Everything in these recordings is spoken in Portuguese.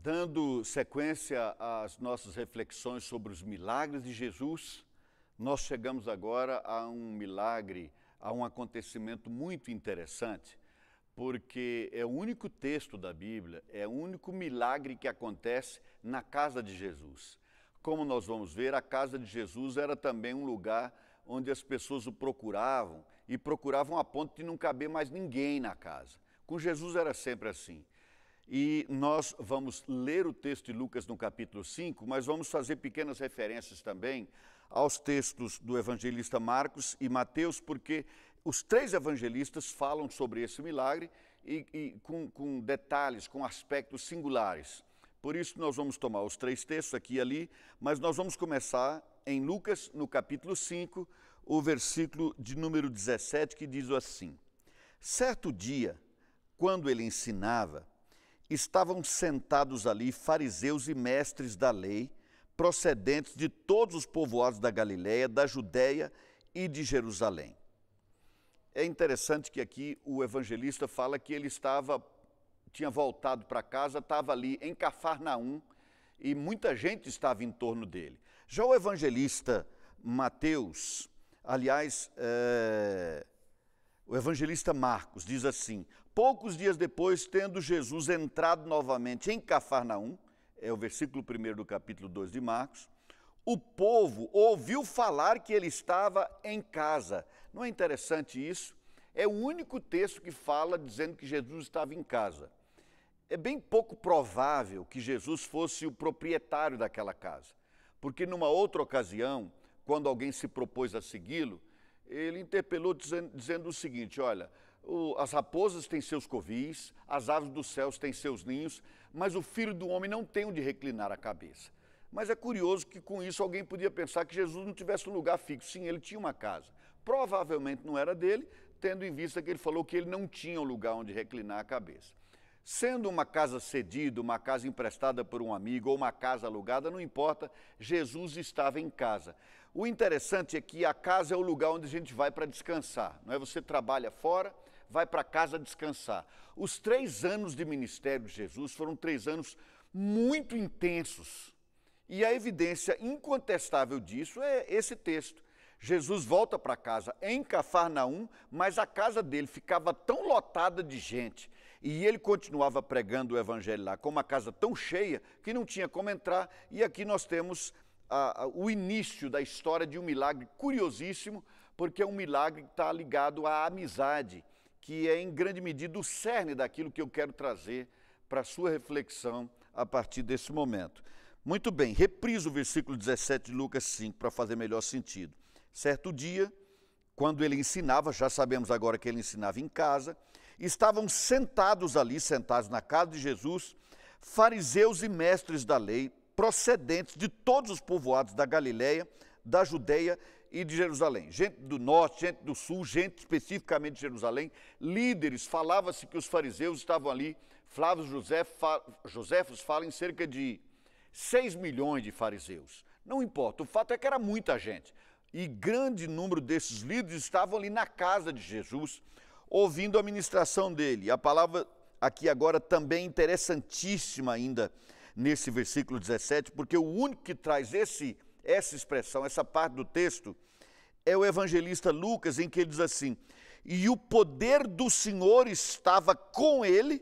Dando sequência às nossas reflexões sobre os milagres de Jesus, nós chegamos agora a um milagre, a um acontecimento muito interessante, porque é o único texto da Bíblia, é o único milagre que acontece na casa de Jesus. Como nós vamos ver, a casa de Jesus era também um lugar onde as pessoas o procuravam e procuravam a ponto de não caber mais ninguém na casa. Com Jesus era sempre assim. E nós vamos ler o texto de Lucas no capítulo 5, mas vamos fazer pequenas referências também aos textos do evangelista Marcos e Mateus, porque os três evangelistas falam sobre esse milagre e com detalhes, com aspectos singulares. Por isso nós vamos tomar os três textos aqui e ali, mas nós vamos começar em Lucas, no capítulo 5, o versículo de número 17, que diz assim: Certo dia, quando ele ensinava, estavam sentados ali fariseus e mestres da lei, procedentes de todos os povoados da Galiléia, da Judéia e de Jerusalém. É interessante que aqui o evangelista fala que ele tinha voltado para casa, estava ali em Cafarnaum e muita gente estava em torno dele. Já o evangelista Mateus, aliás, o evangelista Marcos diz assim: poucos dias depois, tendo Jesus entrado novamente em Cafarnaum, é o versículo 1 do capítulo 2 de Marcos, o povo ouviu falar que ele estava em casa. Não é interessante isso? É o único texto que fala dizendo que Jesus estava em casa. É bem pouco provável que Jesus fosse o proprietário daquela casa, porque numa outra ocasião, quando alguém se propôs a segui-lo, ele interpelou dizendo o seguinte: olha, as raposas têm seus covis, as aves dos céus têm seus ninhos, mas o Filho do Homem não tem onde reclinar a cabeça. Mas é curioso que com isso alguém podia pensar que Jesus não tivesse um lugar fixo. Sim, ele tinha uma casa. Provavelmente não era dele, tendo em vista que ele falou que ele não tinha um lugar onde reclinar a cabeça. Sendo uma casa cedida, uma casa emprestada por um amigo ou uma casa alugada, não importa, Jesus estava em casa. O interessante é que a casa é o lugar onde a gente vai para descansar, não é? Você trabalha fora, vai para casa descansar. Os 3 anos de ministério de Jesus foram 3 anos muito intensos. E a evidência incontestável disso é esse texto. Jesus volta para casa em Cafarnaum, mas a casa dele ficava tão lotada de gente e ele continuava pregando o evangelho lá com uma casa tão cheia que não tinha como entrar. E aqui nós temos o início da história de um milagre curiosíssimo, porque é um milagre que está ligado à amizade, que é em grande medida o cerne daquilo que eu quero trazer para a sua reflexão a partir desse momento. Muito bem, repriso o versículo 17 de Lucas 5 para fazer melhor sentido. Certo dia, quando ele ensinava, já sabemos agora que ele ensinava em casa, estavam sentados na casa de Jesus, fariseus e mestres da lei, procedentes de todos os povoados da Galiléia, da Judéia e de Jerusalém. Gente do norte, gente do sul, gente especificamente de Jerusalém, líderes. Falava-se que os fariseus estavam ali. Flávio Joséfos fala em cerca de 6 milhões de fariseus. Não importa, o fato é que era muita gente. E grande número desses líderes estavam ali na casa de Jesus, ouvindo a ministração dele. A palavra aqui agora também interessantíssima ainda nesse versículo 17, porque o único que traz essa expressão, essa parte do texto, é o evangelista Lucas, em que ele diz assim: e o poder do Senhor estava com ele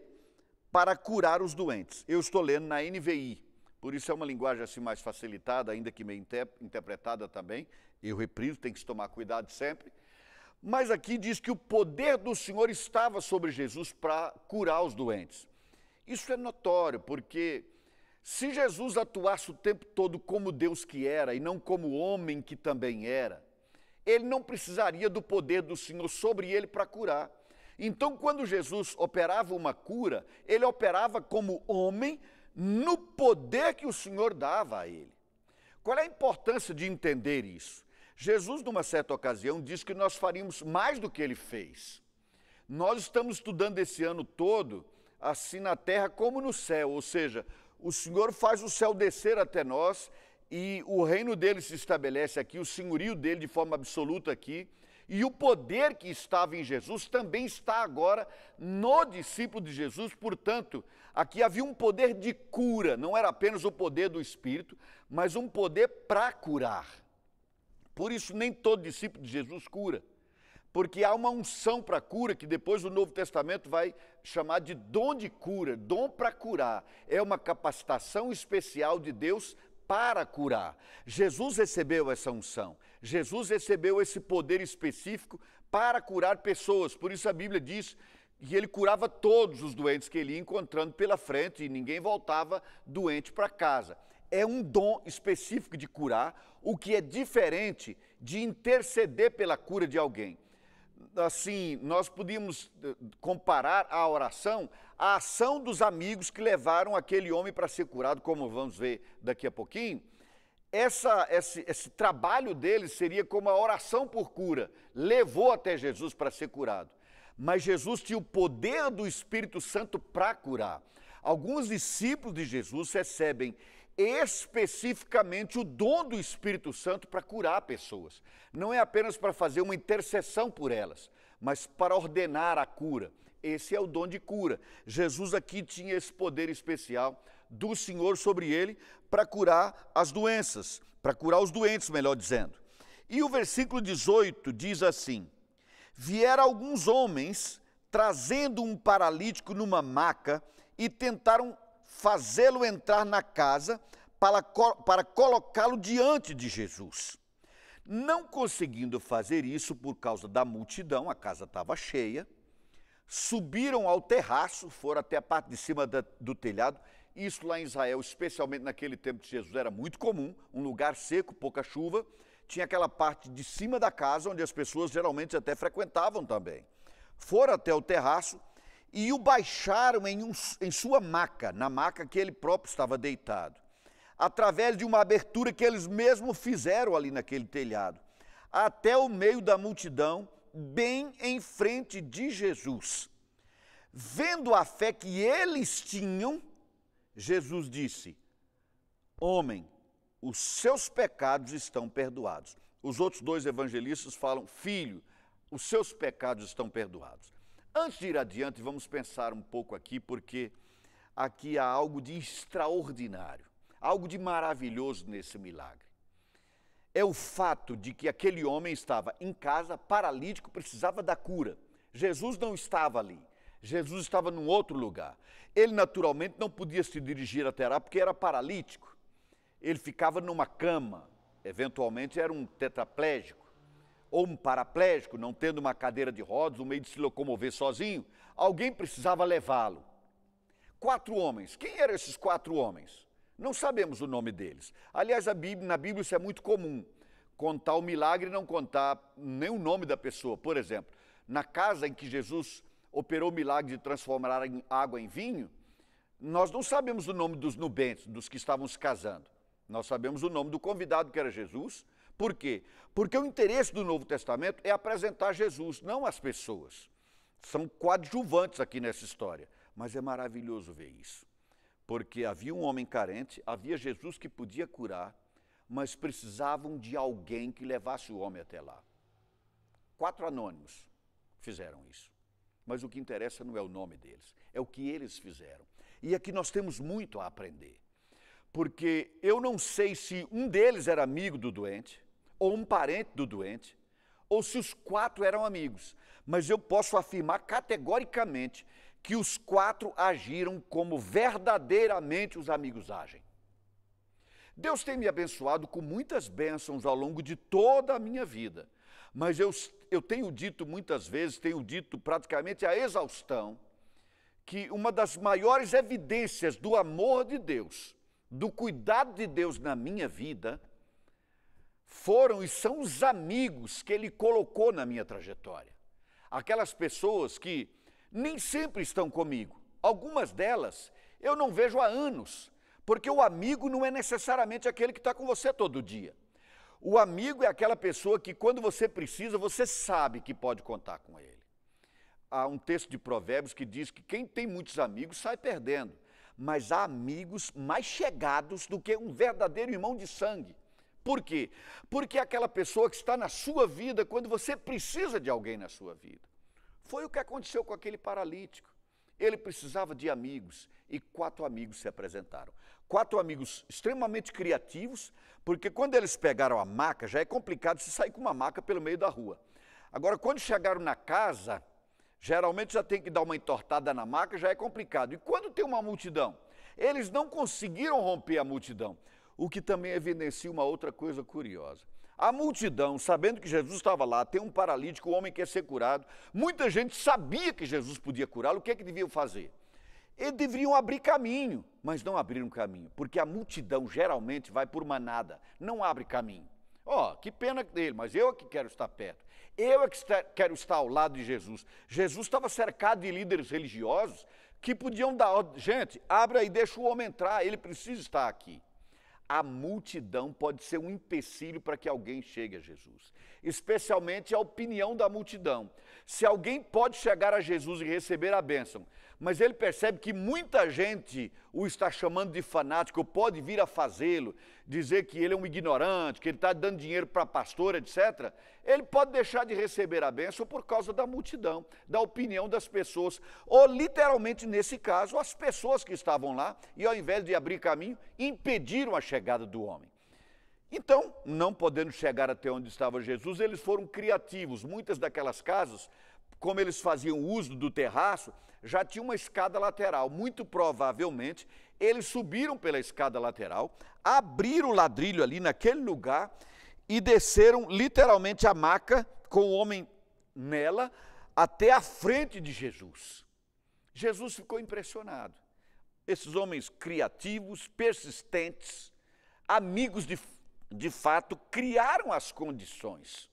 para curar os doentes. Eu estou lendo na NVI, por isso é uma linguagem assim mais facilitada, ainda que meio interpretada também. Eu repriso, tem que se tomar cuidado sempre. Mas aqui diz que o poder do Senhor estava sobre Jesus para curar os doentes. Isso é notório, porque se Jesus atuasse o tempo todo como Deus que era e não como homem que também era, ele não precisaria do poder do Senhor sobre ele para curar. Então, quando Jesus operava uma cura, ele operava como homem no poder que o Senhor dava a ele. Qual é a importância de entender isso? Jesus, numa certa ocasião, disse que nós faríamos mais do que ele fez. Nós estamos estudando esse ano todo, assim na terra como no céu, ou seja, o Senhor faz o céu descer até nós e o reino dele se estabelece aqui, o senhorio dele de forma absoluta aqui, E o poder que estava em Jesus também está agora no discípulo de Jesus. Portanto, aqui havia um poder de cura, não era apenas o poder do Espírito, mas um poder para curar. Por isso, nem todo discípulo de Jesus cura, porque há uma unção para cura que depois o Novo Testamento vai chamar de dom de cura, dom para curar. É uma capacitação especial de Deus para curar. Jesus recebeu essa unção, Jesus recebeu esse poder específico para curar pessoas. Por isso a Bíblia diz que ele curava todos os doentes que ele ia encontrando pela frente e ninguém voltava doente para casa. É um dom específico de curar, o que é diferente de interceder pela cura de alguém. Assim, nós podíamos comparar a oração à ação dos amigos que levaram aquele homem para ser curado, como vamos ver daqui a pouquinho. Esse trabalho deles seria como a oração por cura, levou até Jesus para ser curado. Mas Jesus tinha o poder do Espírito Santo para curar. Alguns discípulos de Jesus recebem especificamente o dom do Espírito Santo para curar pessoas. Não é apenas para fazer uma intercessão por elas, mas para ordenar a cura. Esse é o dom de cura. Jesus aqui tinha esse poder especial do Senhor sobre ele para curar as doenças, para curar os doentes, melhor dizendo. E o versículo 18 diz assim: vieram alguns homens trazendo um paralítico numa maca e tentaram fazê-lo entrar na casa para colocá-lo diante de Jesus. Não conseguindo fazer isso por causa da multidão, a casa estava cheia, subiram ao terraço, foram até a parte de cima do telhado. Isso lá em Israel, especialmente naquele tempo de Jesus, era muito comum, um lugar seco, pouca chuva. Tinha aquela parte de cima da casa, onde as pessoas geralmente até frequentavam também. Foram até o terraço e o baixaram em sua maca, na maca que ele próprio estava deitado, através de uma abertura que eles mesmos fizeram ali naquele telhado, até o meio da multidão, bem em frente de Jesus. Vendo a fé que eles tinham, Jesus disse: homem, os seus pecados estão perdoados. Os outros dois evangelistas falam: filho, os seus pecados estão perdoados. Antes de ir adiante, vamos pensar um pouco aqui, porque aqui há algo de extraordinário, algo de maravilhoso nesse milagre. É o fato de que aquele homem estava em casa, paralítico, precisava da cura. Jesus não estava ali, Jesus estava num outro lugar. Ele naturalmente não podia se dirigir até lá porque era paralítico. Ele ficava numa cama, eventualmente era um tetraplégico, ou um paraplégico, não tendo uma cadeira de rodas, um meio de se locomover sozinho. Alguém precisava levá-lo. 4 homens. Quem eram esses 4 homens? Não sabemos o nome deles. Aliás, na Bíblia isso é muito comum, contar o milagre e não contar nem o nome da pessoa. Por exemplo, na casa em que Jesus operou o milagre de transformar água em vinho, nós não sabemos o nome dos nubentes, dos que estavam se casando. Nós sabemos o nome do convidado, que era Jesus. Por quê? Porque o interesse do Novo Testamento é apresentar Jesus, não as pessoas. São coadjuvantes aqui nessa história. Mas é maravilhoso ver isso. Porque havia um homem carente, havia Jesus que podia curar, mas precisavam de alguém que levasse o homem até lá. 4 anônimos fizeram isso. Mas o que interessa não é o nome deles, é o que eles fizeram. E aqui nós temos muito a aprender. Porque eu não sei se um deles era amigo do doente, ou um parente do doente, ou se os 4 eram amigos. Mas eu posso afirmar categoricamente que os 4 agiram como verdadeiramente os amigos agem. Deus tem me abençoado com muitas bênçãos ao longo de toda a minha vida, mas eu tenho dito muitas vezes, tenho dito praticamente a exaustão, que uma das maiores evidências do amor de Deus, do cuidado de Deus na minha vida, foram e são os amigos que Ele colocou na minha trajetória. Aquelas pessoas que nem sempre estão comigo. Algumas delas eu não vejo há anos, porque o amigo não é necessariamente aquele que está com você todo dia. O amigo é aquela pessoa que quando você precisa, você sabe que pode contar com ele. Há um texto de Provérbios que diz que quem tem muitos amigos sai perdendo, mas há amigos mais chegados do que um verdadeiro irmão de sangue. Por quê? Porque é aquela pessoa que está na sua vida quando você precisa de alguém na sua vida. Foi o que aconteceu com aquele paralítico. Ele precisava de amigos e 4 amigos se apresentaram. 4 amigos extremamente criativos, porque quando eles pegaram a maca, já é complicado se sair com uma maca pelo meio da rua. Agora, quando chegaram na casa, geralmente já tem que dar uma entortada na maca, já é complicado. E quando tem uma multidão? Eles não conseguiram romper a multidão, o que também evidencia uma outra coisa curiosa. A multidão, sabendo que Jesus estava lá, tem um paralítico, o homem quer ser curado, muita gente sabia que Jesus podia curá-lo, o que é que deviam fazer? Eles deveriam abrir caminho, mas não abriram caminho, porque a multidão geralmente vai por manada, não abre caminho. Que pena dele, mas eu é que quero estar perto. Eu é que quero estar ao lado de Jesus. Jesus estava cercado de líderes religiosos que podiam dar ordem. Gente, abre aí, deixa o homem entrar, ele precisa estar aqui. A multidão pode ser um empecilho para que alguém chegue a Jesus, especialmente a opinião da multidão. Se alguém pode chegar a Jesus e receber a bênção, mas ele percebe que muita gente o está chamando de fanático, pode vir a fazê-lo, dizer que ele é um ignorante, que ele está dando dinheiro para pastor, etc., ele pode deixar de receber a bênção por causa da multidão, da opinião das pessoas, ou literalmente nesse caso, as pessoas que estavam lá, e ao invés de abrir caminho, impediram a chegada do homem. Então, não podendo chegar até onde estava Jesus, eles foram criativos. Muitas daquelas casas, como eles faziam uso do terraço, já tinha uma escada lateral. Muito provavelmente, eles subiram pela escada lateral, abriram o ladrilho ali naquele lugar e desceram literalmente a maca com o homem nela até a frente de Jesus. Jesus ficou impressionado. Esses homens criativos, persistentes, amigos de fato, criaram as condições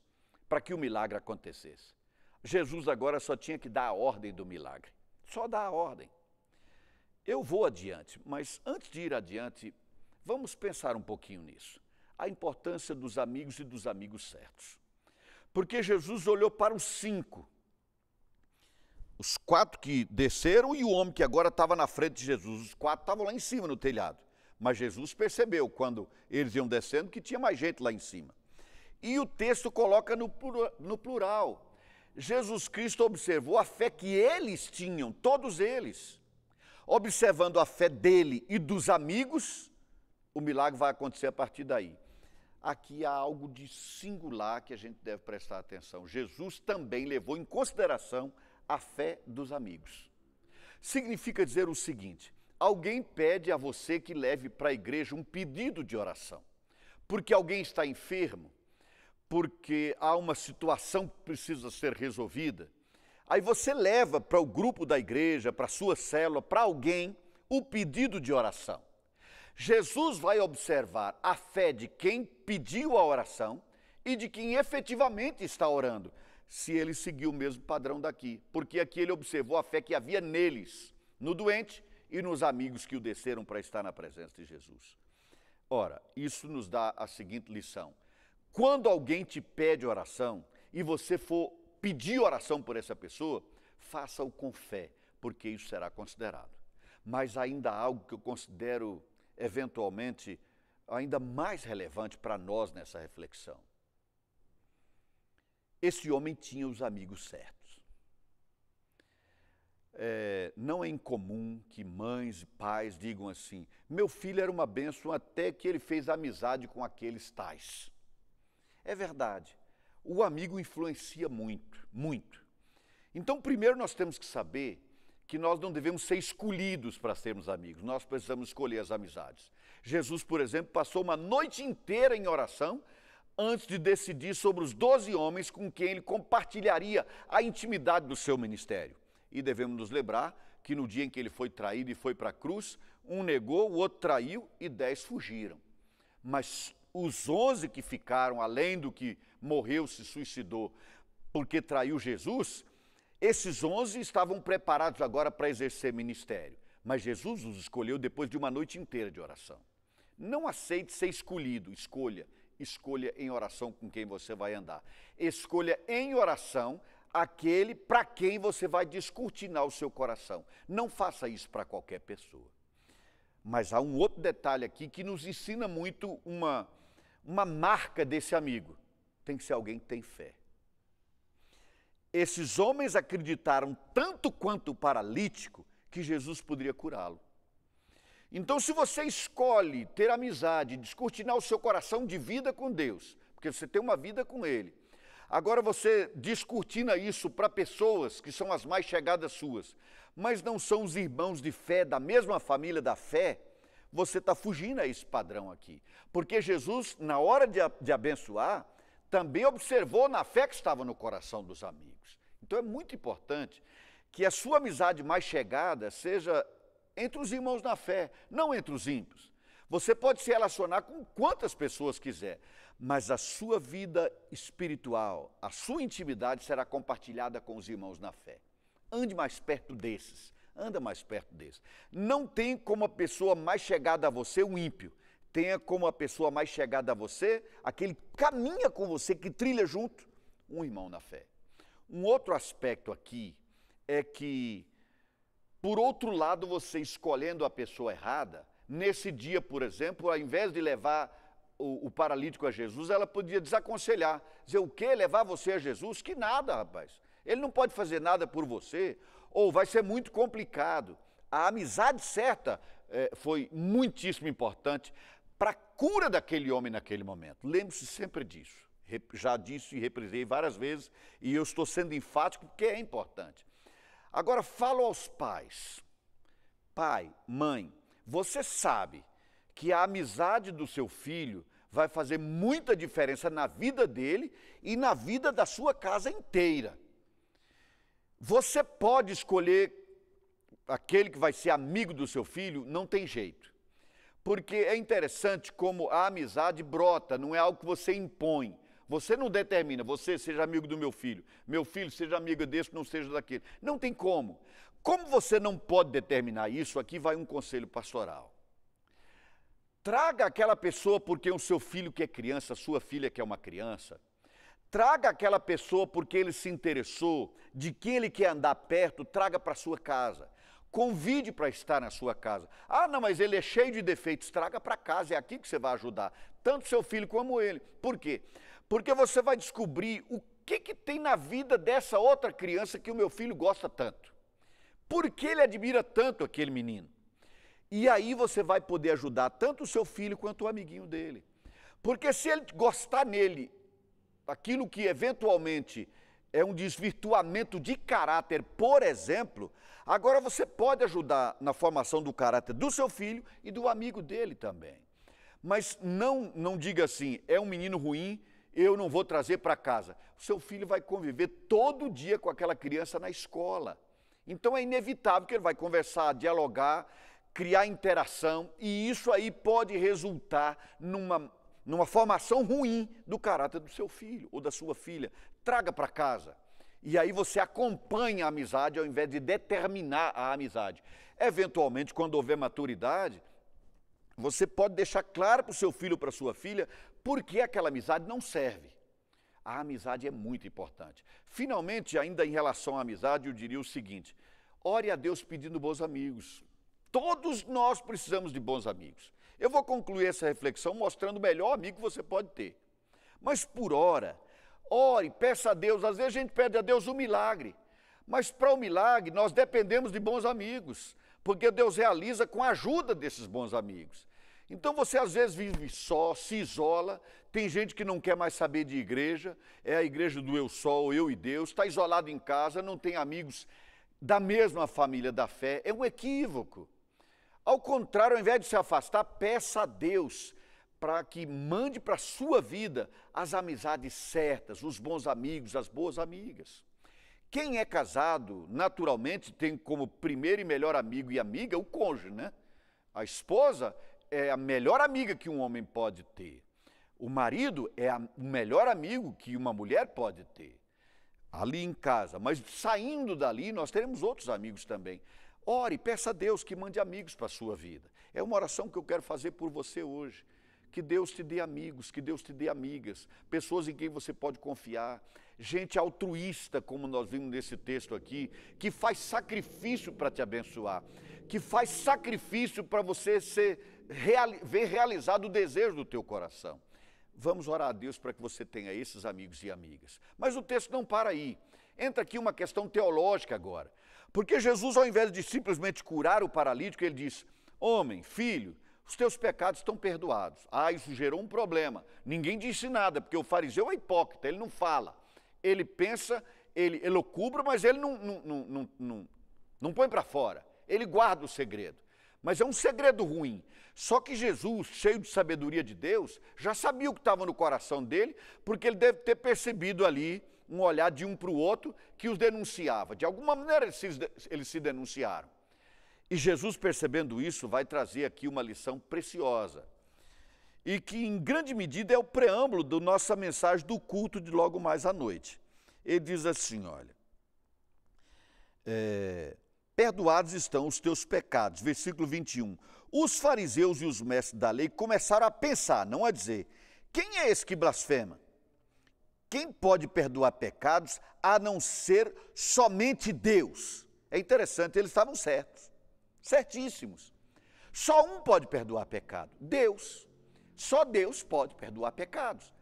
para que o milagre acontecesse. Jesus agora só tinha que dar a ordem do milagre, só dar a ordem. Eu vou adiante, mas antes de ir adiante, vamos pensar um pouquinho nisso. A importância dos amigos e dos amigos certos. Porque Jesus olhou para os 5, os 4 que desceram e o homem que agora estava na frente de Jesus. Os 4 estavam lá em cima no telhado, mas Jesus percebeu quando eles iam descendo que tinha mais gente lá em cima. E o texto coloca no plural. Jesus Cristo observou a fé que eles tinham, todos eles. Observando a fé dele e dos amigos, o milagre vai acontecer a partir daí. Aqui há algo de singular que a gente deve prestar atenção. Jesus também levou em consideração a fé dos amigos. Significa dizer o seguinte: alguém pede a você que leve para a igreja um pedido de oração, porque alguém está enfermo, porque há uma situação que precisa ser resolvida. Aí você leva para o grupo da igreja, para a sua célula, para alguém, o pedido de oração. Jesus vai observar a fé de quem pediu a oração e de quem efetivamente está orando, se ele seguiu o mesmo padrão daqui. Porque aqui ele observou a fé que havia neles, no doente e nos amigos que o desceram para estar na presença de Jesus. Ora, isso nos dá a seguinte lição. Quando alguém te pede oração e você for pedir oração por essa pessoa, faça-o com fé, porque isso será considerado. Mas ainda há algo que eu considero, eventualmente, ainda mais relevante para nós nessa reflexão. Esse homem tinha os amigos certos. Não é incomum que mães e pais digam assim: meu filho era uma bênção até que ele fez amizade com aqueles tais. É verdade, o amigo influencia muito, muito. Então, primeiro nós temos que saber que nós não devemos ser escolhidos para sermos amigos, nós precisamos escolher as amizades. Jesus, por exemplo, passou uma noite inteira em oração antes de decidir sobre os 12 homens com quem ele compartilharia a intimidade do seu ministério. E devemos nos lembrar que no dia em que ele foi traído e foi para a cruz, um negou, o outro traiu e 10 fugiram. Mas os 11 que ficaram, além do que morreu, se suicidou porque traiu Jesus, esses 11 estavam preparados agora para exercer ministério. Mas Jesus os escolheu depois de uma noite inteira de oração. Não aceite ser escolhido, escolha em oração com quem você vai andar. Escolha em oração aquele para quem você vai descortinar o seu coração. Não faça isso para qualquer pessoa. Mas há um outro detalhe aqui que nos ensina muito uma marca desse amigo? Tem que ser alguém que tem fé. Esses homens acreditaram tanto quanto o paralítico que Jesus poderia curá-lo. Então, se você escolhe ter amizade, descortinar o seu coração de vida com Deus, porque você tem uma vida com Ele, agora você descortina isso para pessoas que são as mais chegadas suas, mas não são os irmãos de fé, da mesma família da fé, você está fugindo a esse padrão aqui. Porque Jesus, na hora de abençoar, também observou na fé que estava no coração dos amigos. Então é muito importante que a sua amizade mais chegada seja entre os irmãos na fé, não entre os ímpios. Você pode se relacionar com quantas pessoas quiser, mas a sua vida espiritual, a sua intimidade será compartilhada com os irmãos na fé. Ande mais perto desses, anda mais perto desses. Não tem como a pessoa mais chegada a você um ímpio. Tenha como a pessoa mais chegada a você, aquele que caminha com você, que trilha junto, um irmão na fé. Um outro aspecto aqui é que, por outro lado, você escolhendo a pessoa errada, nesse dia, por exemplo, ao invés de levar o paralítico a Jesus, ela podia desaconselhar, dizer o quê? Levar você a Jesus? Que nada, rapaz. Ele não pode fazer nada por você, ou vai ser muito complicado. A amizade certa foi muitíssimo importante para a cura daquele homem naquele momento. Lembre-se sempre disso. Já disse e reprisei várias vezes, e eu estou sendo enfático porque é importante. Agora, falo aos pais. Pai, mãe, você sabe que a amizade do seu filho vai fazer muita diferença na vida dele e na vida da sua casa inteira. Você pode escolher aquele que vai ser amigo do seu filho, não tem jeito. Porque é interessante como a amizade brota, não é algo que você impõe. Você não determina, você seja amigo do meu filho seja amigo desse, não seja daquele. Não tem como. Como você não pode determinar isso, aqui vai um conselho pastoral. Traga aquela pessoa porque o seu filho que é criança, a sua filha que é uma criança, traga aquela pessoa porque ele se interessou, de quem ele quer andar perto, traga para a sua casa. Convide para estar na sua casa. Ah, não, mas ele é cheio de defeitos, traga para casa, é aqui que você vai ajudar, tanto seu filho como ele. Por quê? Porque você vai descobrir o que tem na vida dessa outra criança que o meu filho gosta tanto. Por que ele admira tanto aquele menino? E aí você vai poder ajudar tanto o seu filho quanto o amiguinho dele. Porque se ele gostar nele, aquilo que eventualmente é um desvirtuamento de caráter, por exemplo, agora você pode ajudar na formação do caráter do seu filho e do amigo dele também. Mas não diga assim, é um menino ruim, eu não vou trazer para casa. O seu filho vai conviver todo dia com aquela criança na escola. Então é inevitável que ele vai conversar, dialogar, criar interação, e isso aí pode resultar numa formação ruim do caráter do seu filho ou da sua filha. Traga para casa. E aí você acompanha a amizade ao invés de determinar a amizade. Eventualmente, quando houver maturidade, você pode deixar claro para o seu filho ou para a sua filha por que aquela amizade não serve. A amizade é muito importante. Finalmente, ainda em relação à amizade, eu diria o seguinte: ore a Deus pedindo bons amigos. Todos nós precisamos de bons amigos. Eu vou concluir essa reflexão mostrando o melhor amigo que você pode ter. Mas por hora, ore, peça a Deus. Às vezes a gente pede a Deus um milagre. Mas para o milagre nós dependemos de bons amigos. Porque Deus realiza com a ajuda desses bons amigos. Então você às vezes vive só, se isola, tem gente que não quer mais saber de igreja, é a igreja do eu só, eu e Deus, está isolado em casa, não tem amigos da mesma família da fé, é um equívoco. Ao contrário, ao invés de se afastar, peça a Deus para que mande para a sua vida as amizades certas, os bons amigos, as boas amigas. Quem é casado, naturalmente, tem como primeiro e melhor amigo e amiga o cônjuge, né? A esposa é a melhor amiga que um homem pode ter. O marido é o melhor amigo que uma mulher pode ter, ali em casa. Mas saindo dali, nós teremos outros amigos também. Ore, peça a Deus que mande amigos para a sua vida. É uma oração que eu quero fazer por você hoje. Que Deus te dê amigos, que Deus te dê amigas, pessoas em quem você pode confiar. Gente altruísta, como nós vimos nesse texto aqui, que faz sacrifício para te abençoar, que faz sacrifício para você ver realizado o desejo do teu coração. Vamos orar a Deus para que você tenha esses amigos e amigas. Mas o texto não para aí. Entra aqui uma questão teológica agora. Porque Jesus, ao invés de simplesmente curar o paralítico, ele diz: homem, filho, os teus pecados estão perdoados. Ah, isso gerou um problema. Ninguém disse nada, porque o fariseu é hipócrita, ele não fala. Ele pensa, ele elocubra, mas ele não põe para fora. Ele guarda o segredo. Mas é um segredo ruim. Só que Jesus, cheio de sabedoria de Deus, já sabia o que estava no coração dele, porque ele deve ter percebido ali um olhar de um para o outro que os denunciava. De alguma maneira eles se denunciaram. E Jesus, percebendo isso, vai trazer aqui uma lição preciosa. E que, em grande medida, é o preâmbulo da nossa mensagem do culto de logo mais à noite. Ele diz assim, olha, perdoados estão os teus pecados, versículo 21. Os fariseus e os mestres da lei começaram a pensar, não a dizer, quem é esse que blasfema? Quem pode perdoar pecados a não ser somente Deus? É interessante, eles estavam certos, certíssimos. Só um pode perdoar pecado, Deus. Só Deus pode perdoar pecados.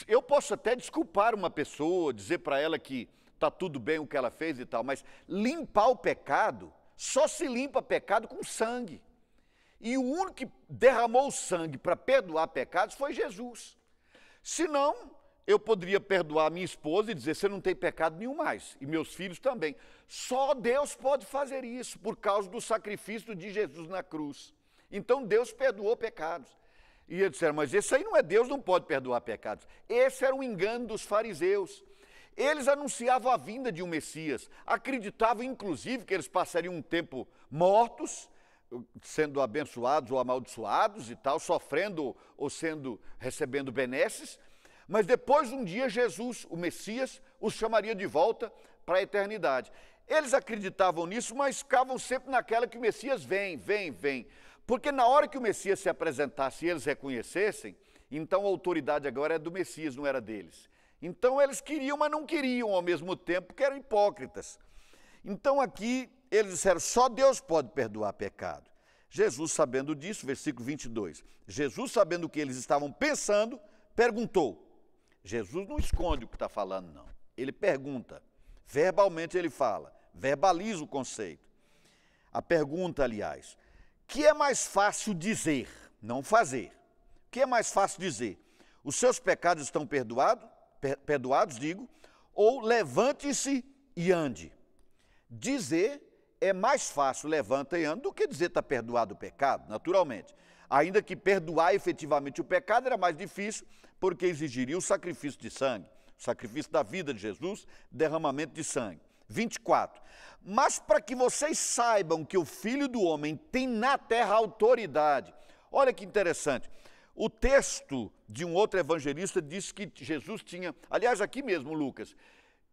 Eu posso até desculpar uma pessoa, dizer para ela que está tudo bem o que ela fez e tal, mas limpar o pecado, só se limpa pecado com sangue. E o único que derramou o sangue para perdoar pecados foi Jesus. Senão, eu poderia perdoar minha esposa e dizer, você não tem pecado nenhum mais, e meus filhos também. Só Deus pode fazer isso, por causa do sacrifício de Jesus na cruz. Então Deus perdoou pecados. E eles disseram, mas esse aí não é Deus, não pode perdoar pecados. Esse era o engano dos fariseus. Eles anunciavam a vinda de um Messias, acreditavam inclusive que eles passariam um tempo mortos, sendo abençoados ou amaldiçoados e tal, sofrendo ou recebendo benesses, mas depois um dia Jesus, o Messias, os chamaria de volta para a eternidade. Eles acreditavam nisso, mas ficavam sempre naquela que o Messias vem. Porque na hora que o Messias se apresentasse e eles reconhecessem, então a autoridade agora é do Messias, não era deles. Então eles queriam, mas não queriam ao mesmo tempo, porque eram hipócritas. Então aqui eles disseram, só Deus pode perdoar pecado. Jesus, sabendo disso, versículo 22, Jesus, sabendo o que eles estavam pensando, perguntou. Jesus não esconde o que está falando, não. Ele pergunta, verbalmente ele fala, verbaliza o conceito. A pergunta, aliás, que é mais fácil dizer, não fazer? O que é mais fácil dizer? Os seus pecados estão perdoados, ou levante-se e ande. Dizer é mais fácil, levanta e anda, do que dizer está perdoado o pecado, naturalmente. Ainda que perdoar efetivamente o pecado era mais difícil, porque exigiria o sacrifício de sangue, o sacrifício da vida de Jesus, derramamento de sangue. 24. Mas para que vocês saibam que o Filho do Homem tem na terra autoridade. Olha que interessante. O texto de um outro evangelista diz que Jesus tinha, aliás, aqui mesmo, Lucas,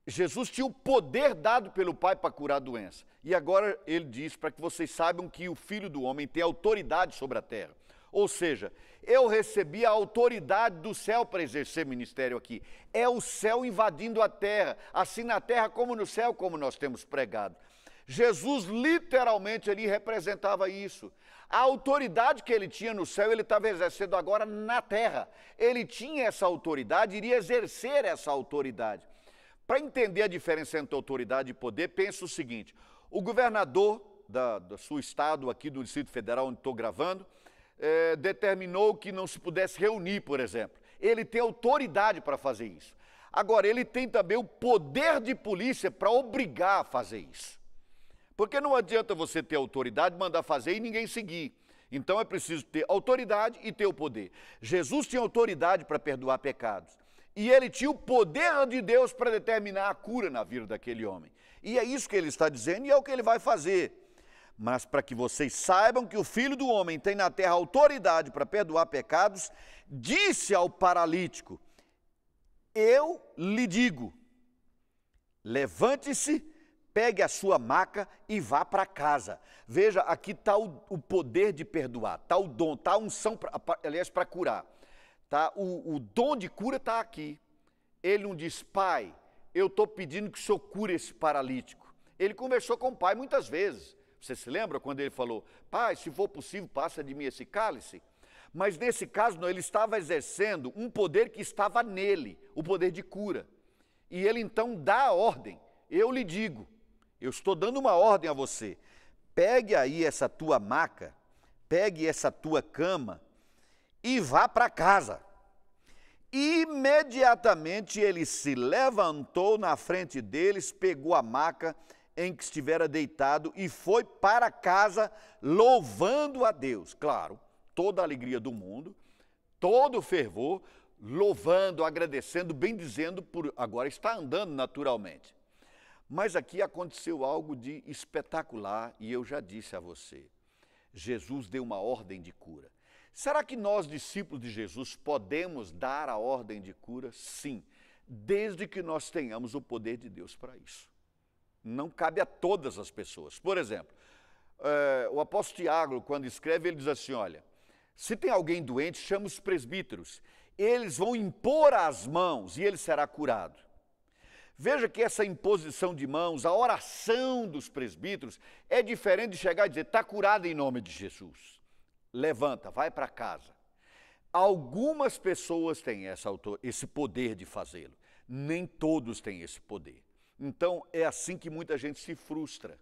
Jesus tinha o poder dado pelo Pai para curar a doença. E agora ele diz para que vocês saibam que o Filho do Homem tem autoridade sobre a terra. Ou seja, eu recebi a autoridade do céu para exercer ministério aqui. É o céu invadindo a terra, assim na terra como no céu, como nós temos pregado. Jesus literalmente ali representava isso. A autoridade que ele tinha no céu, ele estava exercendo agora na terra. Ele tinha essa autoridade, iria exercer essa autoridade. Para entender a diferença entre autoridade e poder, pensa o seguinte, o governador do seu estado, aqui do Distrito Federal, onde estou gravando, determinou que não se pudesse reunir, por exemplo. Ele tem autoridade para fazer isso. Agora, ele tem também o poder de polícia para obrigar a fazer isso. Porque não adianta você ter autoridade, mandar fazer e ninguém seguir. Então é preciso ter autoridade e ter o poder. Jesus tinha autoridade para perdoar pecados. E ele tinha o poder de Deus para determinar a cura na vida daquele homem. E é isso que ele está dizendo e é o que ele vai fazer. Mas para que vocês saibam que o Filho do Homem tem na terra autoridade para perdoar pecados, disse ao paralítico, eu lhe digo, levante-se, pegue a sua maca e vá para casa. Veja, aqui está o poder de perdoar, está o dom, está a unção, aliás, para curar. Tá? O dom de cura está aqui. Ele não diz, pai, eu estou pedindo que o senhor cure esse paralítico. Ele conversou com o pai muitas vezes. Você se lembra quando ele falou, pai, se for possível, passa de mim esse cálice? Mas nesse caso, não, ele estava exercendo um poder que estava nele, o poder de cura. E ele então dá a ordem. Eu lhe digo, eu estou dando uma ordem a você. Pegue aí essa tua maca, pegue essa tua cama e vá para casa. Imediatamente ele se levantou na frente deles, pegou a maca em que estivera deitado e foi para casa louvando a Deus. Claro, toda a alegria do mundo, todo o fervor, louvando, agradecendo, bendizendo, por agora está andando naturalmente. Mas aqui aconteceu algo de espetacular e eu já disse a você, Jesus deu uma ordem de cura. Será que nós, discípulos de Jesus, podemos dar a ordem de cura? Sim, desde que nós tenhamos o poder de Deus para isso. Não cabe a todas as pessoas. Por exemplo, o apóstolo Tiago, quando escreve, ele diz assim, olha, se tem alguém doente, chama os presbíteros, eles vão impor as mãos e ele será curado. Veja que essa imposição de mãos, a oração dos presbíteros, é diferente de chegar e dizer, está curado em nome de Jesus. Levanta, vai para casa. Algumas pessoas têm esse poder de fazê-lo, nem todos têm esse poder. Então, é assim que muita gente se frustra,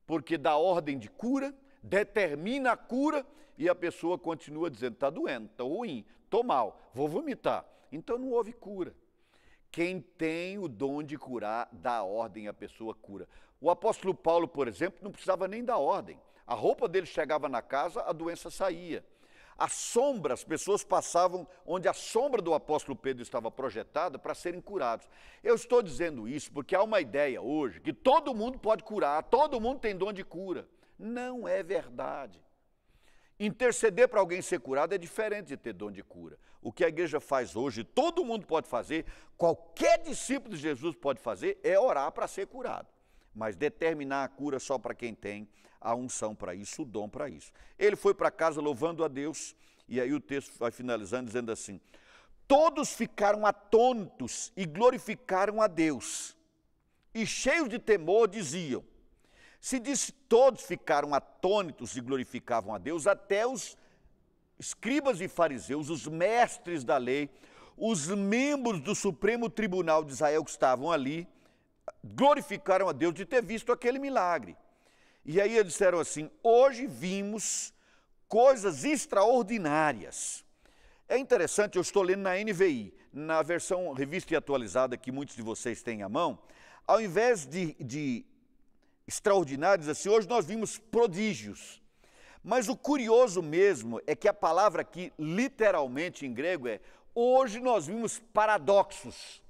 porque dá ordem de cura, determina a cura e a pessoa continua dizendo, está doendo, está ruim, estou mal, vou vomitar. Então, não houve cura. Quem tem o dom de curar, dá a ordem, a pessoa cura. O apóstolo Paulo, por exemplo, não precisava nem dar ordem. A roupa dele chegava na casa, a doença saía. A sombra, as pessoas passavam onde a sombra do apóstolo Pedro estava projetada para serem curados. Eu estou dizendo isso porque há uma ideia hoje que todo mundo pode curar, todo mundo tem dom de cura. Não é verdade. Interceder para alguém ser curado é diferente de ter dom de cura. O que a igreja faz hoje, todo mundo pode fazer, qualquer discípulo de Jesus pode fazer, é orar para ser curado. Mas determinar a cura só para quem tem a unção para isso, o dom para isso. Ele foi para casa louvando a Deus, e aí o texto vai finalizando dizendo assim, todos ficaram atônitos e glorificaram a Deus, e cheios de temor diziam, se disse todos ficaram atônitos e glorificavam a Deus, até os escribas e fariseus, os mestres da lei, os membros do Supremo Tribunal de Israel que estavam ali, glorificaram a Deus de ter visto aquele milagre. E aí eles disseram assim, hoje vimos coisas extraordinárias. É interessante, eu estou lendo na NVI, na versão revista e atualizada que muitos de vocês têm à mão, ao invés de extraordinários, assim, hoje nós vimos prodígios. Mas o curioso mesmo é que a palavra aqui, literalmente em grego, é hoje nós vimos paradoxos.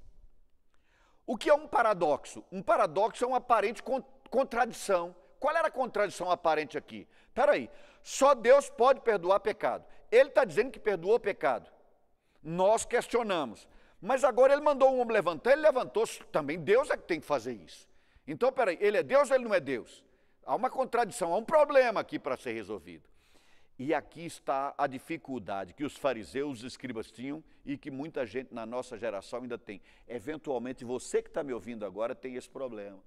O que é um paradoxo? Um paradoxo é uma aparente contradição. Qual era a contradição aparente aqui? Espera aí, só Deus pode perdoar pecado. Ele está dizendo que perdoou o pecado. Nós questionamos. Mas agora ele mandou um homem levantar, ele levantou, também Deus é que tem que fazer isso. Então, peraí, ele é Deus ou ele não é Deus? Há uma contradição, há um problema aqui para ser resolvido. E aqui está a dificuldade que os fariseus, os escribas tinham e que muita gente na nossa geração ainda tem. Eventualmente, você que está me ouvindo agora tem esse problema.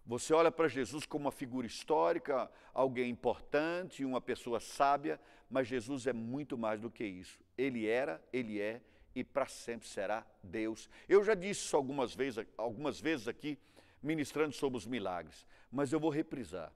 Você olha para Jesus como uma figura histórica, alguém importante, uma pessoa sábia, mas Jesus é muito mais do que isso. Ele era, ele é e para sempre será Deus. Eu já disse isso algumas vezes aqui, ministrando sobre os milagres, mas eu vou reprisar.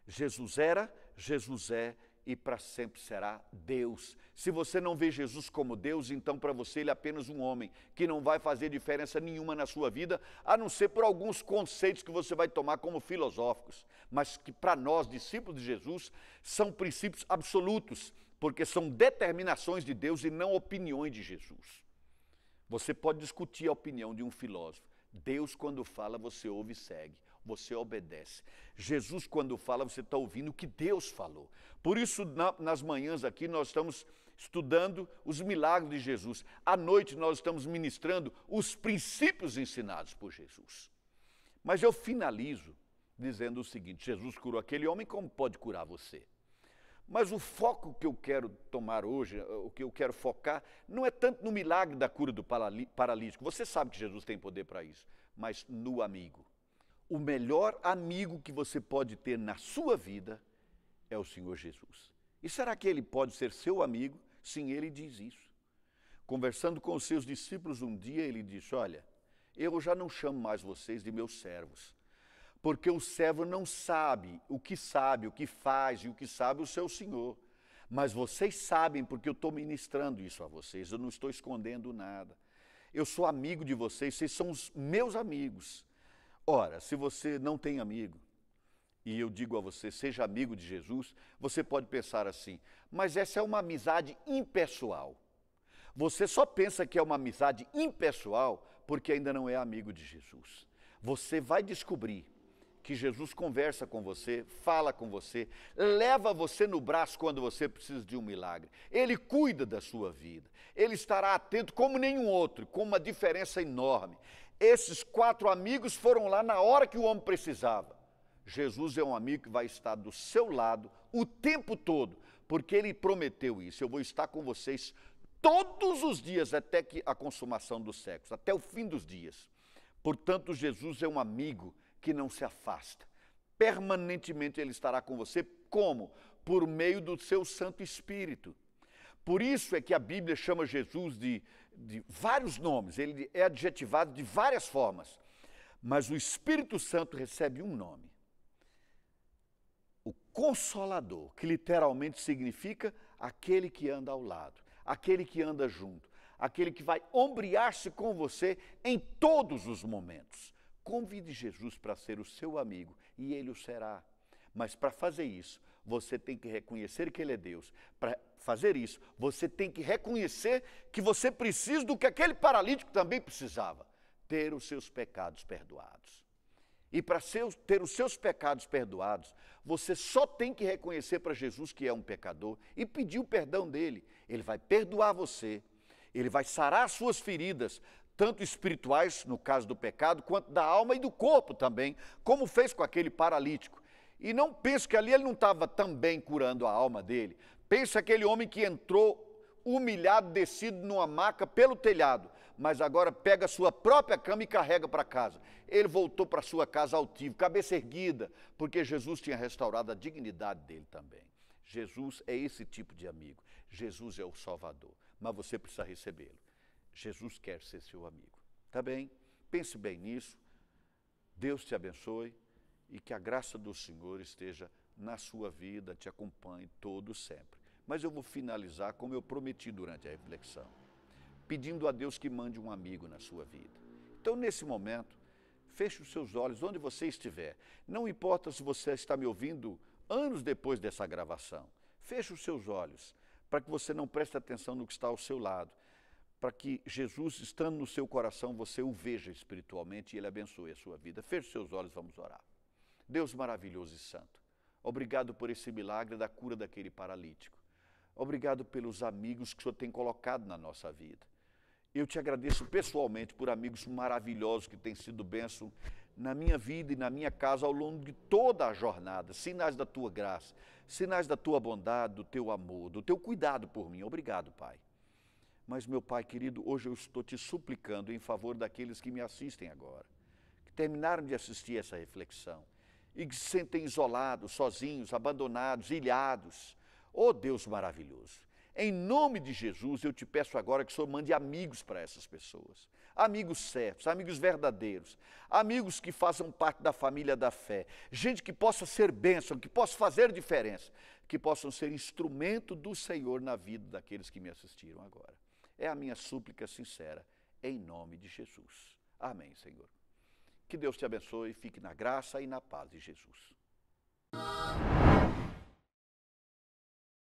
Jesus era, Jesus é e para sempre será Deus. Se você não vê Jesus como Deus, então para você ele é apenas um homem, que não vai fazer diferença nenhuma na sua vida, a não ser por alguns conceitos que você vai tomar como filosóficos, mas que para nós, discípulos de Jesus, são princípios absolutos, porque são determinações de Deus e não opiniões de Jesus. Você pode discutir a opinião de um filósofo. Deus, quando fala, você ouve e segue, você obedece. Jesus, quando fala, você está ouvindo o que Deus falou. Por isso, nas manhãs aqui, nós estamos estudando os milagres de Jesus. À noite, nós estamos ministrando os princípios ensinados por Jesus. Mas eu finalizo dizendo o seguinte, Jesus curou aquele homem, como pode curar você? Mas o foco que eu quero tomar hoje, o que eu quero focar, não é tanto no milagre da cura do paralítico. Você sabe que Jesus tem poder para isso, mas no amigo. O melhor amigo que você pode ter na sua vida é o Senhor Jesus. E será que ele pode ser seu amigo? Sim, ele diz isso. Conversando com os seus discípulos um dia, ele disse: olha, eu já não chamo mais vocês de meus servos, porque o servo não sabe, o que faz e o que sabe o seu senhor. Mas vocês sabem, porque eu estou ministrando isso a vocês, eu não estou escondendo nada. Eu sou amigo de vocês, vocês são os meus amigos. Ora, se você não tem amigo, e eu digo a você, seja amigo de Jesus, você pode pensar assim, mas essa é uma amizade impessoal. Você só pensa que é uma amizade impessoal porque ainda não é amigo de Jesus. Você vai descobrir que Jesus conversa com você, fala com você, leva você no braço quando você precisa de um milagre. Ele cuida da sua vida. Ele estará atento como nenhum outro, com uma diferença enorme. Esses 4 amigos foram lá na hora que o homem precisava. Jesus é um amigo que vai estar do seu lado o tempo todo, porque ele prometeu isso. Eu vou estar com vocês todos os dias até que a consumação dos séculos, até o fim dos dias. Portanto, Jesus é um amigo que não se afasta. Permanentemente ele estará com você. Como? Por meio do seu Santo Espírito. Por isso é que a Bíblia chama Jesus de vários nomes, ele é adjetivado de várias formas. Mas o Espírito Santo recebe um nome. O Consolador, que literalmente significa aquele que anda ao lado, aquele que anda junto, aquele que vai ombrear-se com você em todos os momentos. Convide Jesus para ser o seu amigo e ele o será. Mas para fazer isso, você tem que reconhecer que ele é Deus. Para fazer isso, você tem que reconhecer que você precisa do que aquele paralítico também precisava: ter os seus pecados perdoados. E para ter os seus pecados perdoados, você só tem que reconhecer para Jesus que é um pecador e pedir o perdão dele. Ele vai perdoar você, ele vai sarar as suas feridas, tanto espirituais, no caso do pecado, quanto da alma e do corpo também, como fez com aquele paralítico. E não pense que ali ele não estava também curando a alma dele. Pense aquele homem que entrou humilhado, descido numa maca pelo telhado, mas agora pega a sua própria cama e carrega para casa. Ele voltou para sua casa altivo, cabeça erguida, porque Jesus tinha restaurado a dignidade dele também. Jesus é esse tipo de amigo. Jesus é o Salvador, mas você precisa recebê-lo. Jesus quer ser seu amigo. Tá bem? Pense bem nisso. Deus te abençoe e que a graça do Senhor esteja na sua vida, te acompanhe todo sempre. Mas eu vou finalizar como eu prometi durante a reflexão, pedindo a Deus que mande um amigo na sua vida. Então, nesse momento, feche os seus olhos onde você estiver. Não importa se você está me ouvindo anos depois dessa gravação. Feche os seus olhos para que você não preste atenção no que está ao seu lado, para que Jesus, estando no seu coração, você o veja espiritualmente e ele abençoe a sua vida. Feche os seus olhos, vamos orar. Deus maravilhoso e santo, obrigado por esse milagre da cura daquele paralítico. Obrigado pelos amigos que o Senhor tem colocado na nossa vida. Eu te agradeço pessoalmente por amigos maravilhosos que têm sido bênção na minha vida e na minha casa ao longo de toda a jornada. Sinais da tua graça, sinais da tua bondade, do teu amor, do teu cuidado por mim. Obrigado, Pai. Mas, meu Pai querido, hoje eu estou te suplicando em favor daqueles que me assistem agora, que terminaram de assistir essa reflexão e que se sentem isolados, sozinhos, abandonados, ilhados. Oh, Deus maravilhoso, em nome de Jesus, eu te peço agora que o Senhor mande amigos para essas pessoas. Amigos certos, amigos verdadeiros, amigos que façam parte da família da fé. Gente que possa ser bênção, que possa fazer diferença, que possam ser instrumento do Senhor na vida daqueles que me assistiram agora. É a minha súplica sincera, em nome de Jesus. Amém, Senhor. Que Deus te abençoe, fique na graça e na paz de Jesus.